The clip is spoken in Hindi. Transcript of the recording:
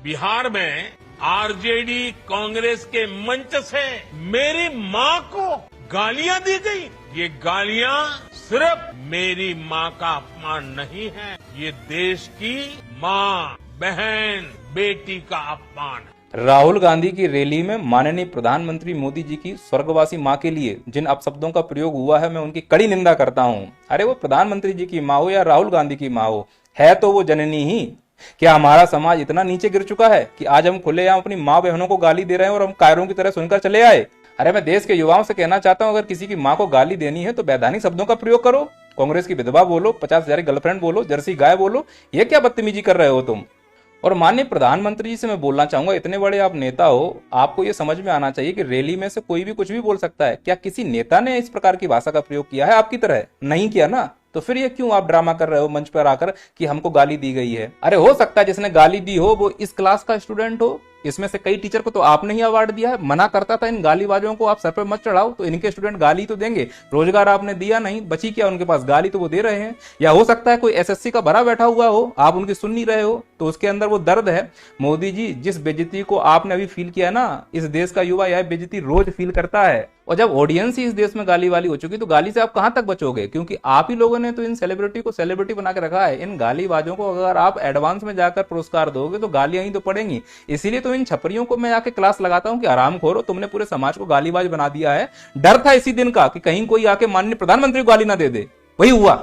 बिहार में आरजेडी कांग्रेस के मंच से मेरी मां को गालियां दी गई। ये गालियां सिर्फ मेरी मां का अपमान नहीं है, ये देश की मां, बहन, बेटी का अपमान है। राहुल गांधी की रैली में माननीय प्रधानमंत्री मोदी जी की स्वर्गवासी मां के लिए जिन अपशब्दों का प्रयोग हुआ है, मैं उनकी कड़ी निंदा करता हूं। अरे वो प्रधानमंत्री जी की मां हो या राहुल गांधी की मां हो, है तो वो जननी ही। क्या हमारा समाज इतना नीचे गिर चुका है कि आज हम खुलेआम अपनी मां बहनों को गाली दे रहे हैं और हम कायरों की तरह सुनकर चले आए? अरे मैं देश के युवाओं से कहना चाहता हूं, अगर किसी की मां को गाली देनी है तो वैधानिक शब्दों का प्रयोग करो। कांग्रेस की विधवा बोलो, 50,000 गर्लफ्रेंड बोलो, जर्सी गाय बोलो, ये क्या बदतमीजी कर रहे हो तुम? और माननीय प्रधानमंत्री जी से मैं बोलना चाहूंगा, इतने बड़े आप नेता हो, आपको ये समझ में आना चाहिए कि रैली में से कोई भी कुछ भी बोल सकता है। क्या किसी नेता ने इस प्रकार की भाषा का प्रयोग किया है आपकी तरह? नहीं किया ना, तो फिर ये क्यों आप ड्रामा कर रहे हो मंच पर आकर कि हमको गाली दी गई है? अरे हो सकता है जिसने गाली दी हो वो इस क्लास का स्टूडेंट हो, इसमें से कई टीचर को तो आपने ही अवार्ड दिया है। मना करता था इन गालीबाजों को आप सर पर मत चढ़ाओ, तो इनके स्टूडेंट गाली तो देंगे। रोजगार आपने दिया नहीं, बची क्या उनके पास, गाली तो वो दे रहे हैं। या हो सकता है कोई एसएससी का भरा बैठा हुआ हो, आप उनकी सुन नहीं रहे हो, तो उसके अंदर वो दर्द है। मोदी जी, जिस बेइज्जती को आपने अभी फील किया ना, इस देश का युवा यह बेइज्जती रोज फील करता है। और जब ऑडियंस ही इस देश में गाली वाली हो चुकी, तो गाली से आप कहां तक बचोगे? क्योंकि आप ही लोगों ने तो इन सेलिब्रिटी को सेलिब्रिटी बना के रखा है। इन गालीबाजों को अगर आप एडवांस में जाकर पुरस्कार दोगे तो गालियां ही तो पड़ेंगी। इसीलिए तो इन छपरियों को मैं आके क्लास लगाता हूं कि आराम खोरो, तुमने पूरे समाज को गालीबाज बना दिया है। डर था इसी दिन का कि कहीं कोई आके माननीय प्रधानमंत्री को गाली ना दे दे, वही हुआ।